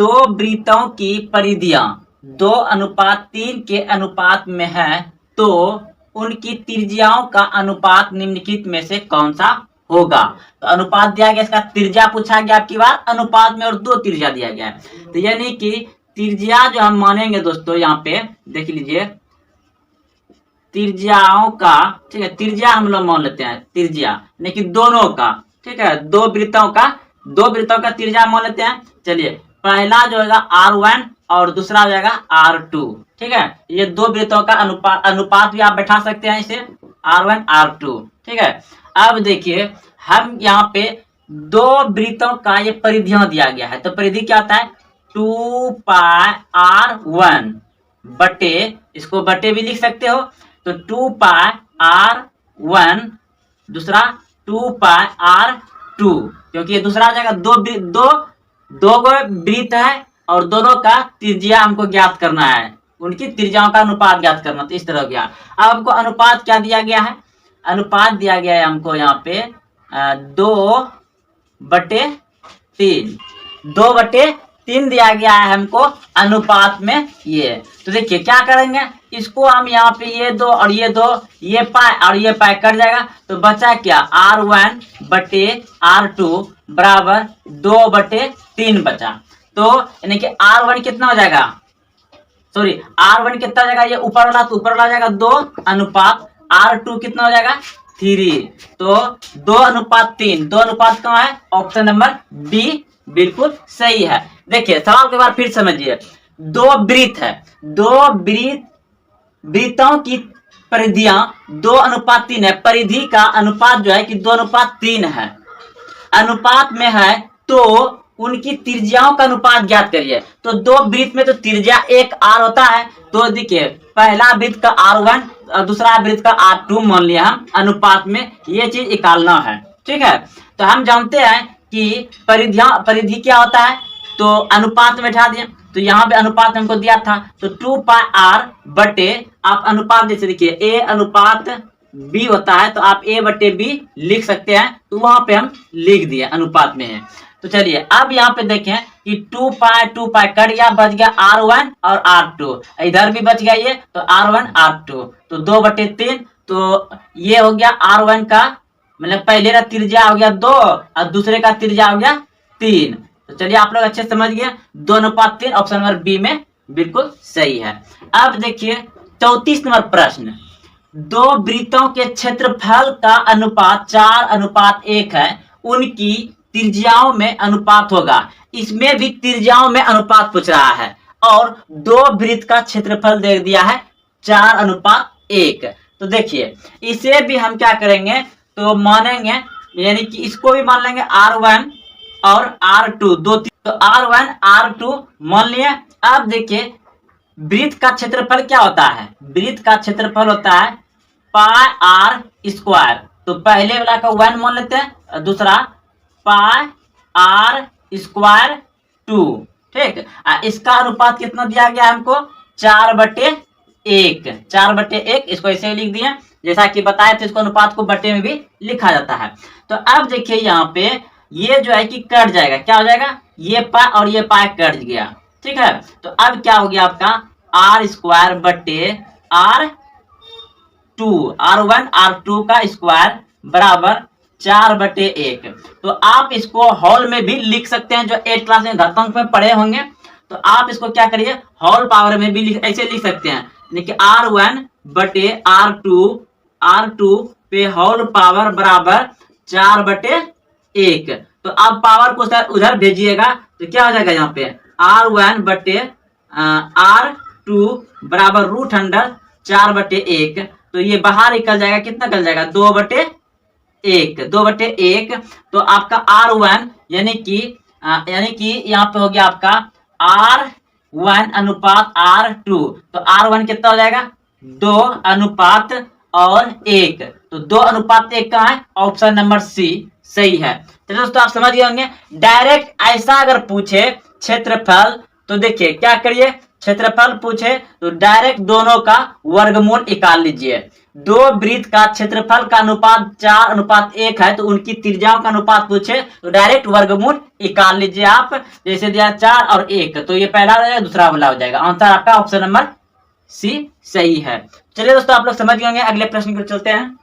दो वृत्तों की परिधियां 2:3 के अनुपात में है तो उनकी त्रिज्याओं का अनुपात निम्नलिखित में से कौन सा होगा। तो अनुपात दिया गया, इसका त्रिज्या पूछा गया आपकी बार अनुपात में और दो त्रिज्या दिया गया है। तो यानी कि त्रिज्या जो हम मानेंगे दोस्तों यहाँ पे देख लीजिए त्रिज्याओं का, ठीक है, त्रिज्या हम लोग मान लेते हैं त्रिज्या लेकिन दोनों का, ठीक है, दो वृत्तों का त्रिज्या मान लेते हैं। चलिए पहला जो होगा R1 और दूसरा हो जाएगा R2, ठीक है। ये दो वृत्तों का अनुपात भी आप बैठा सकते हैं इसे R1 R2, ठीक है। अब देखिए हम यहाँ पे दो वृत्तों का ये परिधियां दिया गया है, तो परिधि क्या होता है 2πr1 बटे, इसको बटे भी लिख सकते हो, तो 2πr1 दूसरा 2πr2, क्योंकि ये दूसरा आ जाएगा दो वृत्त है और दोनों का त्रिज्या हमको ज्ञात करना है, उनकी त्रिज्याओं का अनुपात ज्ञात करना। तो इस तरह हो गया। अब हमको अनुपात क्या दिया गया है, अनुपात दिया गया है हमको यहाँ पे 2/3 2/3 दिया गया है हमको अनुपात में ये। तो देखिए क्या करेंगे, इसको हम यहाँ पे ये दो और ये दो, ये पाई और ये पाई कट जाएगा, तो बचा क्या R1 बटे R2 बराबर 2/3 बचा। तो यानी कि R1 कितना हो जाएगा, सॉरी R1 कितना हो जाएगा, ये ऊपर वाला तो ऊपर वाला हो जाएगा 2 अनुपात R2 कितना हो जाएगा 3, तो 2:3। 2 अनुपात कहाँ है, ऑप्शन नंबर बी बिल्कुल सही है। देखिए सवाल के बाद फिर समझिए, दो वृत्त है, दो वृत्तों की परिधियां 2:3 है, परिधि का अनुपात जो है कि 2:3 है, अनुपात में है तो उनकी त्रिज्याओं का अनुपात ज्ञात करिए। तो दो वृत्त में तो त्रिज्या एक R होता है, तो देखिए पहला वृत्त का R1 और दूसरा वृत्त का R2 मान लिया हम अनुपात में, ये चीज निकालना है, ठीक है। तो हम जानते हैं कि परिधि क्या होता है, तो अनुपात में बैठा दिए, तो यहाँ पे अनुपात हमको दिया था, तो 2πr बटे आप अनुपात जैसे देखिए A अनुपात B होता है, तो आप A/B लिख सकते हैं, तो वहां पे हम लिख दिए अनुपात में है। तो चलिए अब यहाँ पे देखें कि 2π कट गया, बच गया R1 और R2, इधर भी बच गया ये, तो R1 R2, तो 2/3, तो ये हो गया R1 का, मतलब पहले का त्रिज्या हो गया 2 और दूसरे का त्रिज्या हो गया 3। तो चलिए आप लोग अच्छे समझ गए, 2:3 ऑप्शन नंबर बी में बिल्कुल सही है। अब देखिए 34 नंबर प्रश्न, दो वृत्तों के क्षेत्रफल का अनुपात 4:1 है, उनकी त्रिज्याओं में अनुपात होगा। इसमें भी त्रिज्याओं में अनुपात पूछ रहा है और दो वृत्त का क्षेत्रफल दे दिया है 4:1। तो देखिए इसे भी हम क्या करेंगे, तो मानेंगे, यानी कि इसको भी मान लेंगे R1 और R2 दो, तो R1 R2 मान लिए। अब देखिए वृत्त का क्षेत्रफल क्या होता है, वृत्त का क्षेत्रफल होता है πr², तो पहले वाला का 1 मान लेते हैं, दूसरा πr², ठीक। इसका अनुपात कितना दिया गया हमको 4/1, 4/1, इसको ऐसे लिख दिए जैसा कि बताया था, इसको अनुपात को बटे में भी लिखा जाता है। तो अब देखिए यहाँ पे ये जो है कि कट जाएगा, क्या हो जाएगा, ये पाई और ये पाई कट गया, ठीक है। तो अब क्या हो गया आपका R² बटे R1 R2 का स्क्वायर बराबर 4/1। तो आप इसको हॉल में भी लिख सकते हैं, जो 8 क्लास में घातांक में पढ़े होंगे, तो आप इसको क्या करिए हॉल पावर में भी ऐसे लिख सकते हैं, देखिए R1 बटे R2 पे होल पावर बराबर 4/1। तो आप पावर को सर उधर भेजिएगा तो क्या हो जाएगा, यहाँ पे R1 बटे R2 बराबर √4/1, तो ये बाहर निकल जाएगा, कितना निकल जाएगा 2/1। तो आपका R1 यानी कि यहाँ पे हो गया आपका R1 अनुपात R2, तो R1 कितना हो जाएगा 2:1, तो 2:1 कहाँ है, ऑप्शन नंबर सी सही है। तो दोस्तों आप समझ गए होंगे, डायरेक्ट ऐसा अगर पूछे क्षेत्रफल, तो देखिए क्या करिए, क्षेत्रफल पूछे तो डायरेक्ट दोनों का वर्गमूल निकाल लीजिए, दो वृत्त का क्षेत्रफल का अनुपात 4:1 है, तो उनकी त्रिज्याओं का अनुपात पूछे तो डायरेक्ट वर्गमूल निकाल लीजिए आप। जैसे दिया 4 और 1, तो ये पहला हो जाएगा, दूसरा वाला हो जाएगा। आंसर आपका ऑप्शन नंबर सी सही है। चलिए दोस्तों, आप लोग समझ गए होंगे। अगले प्रश्न की ओर चलते हैं।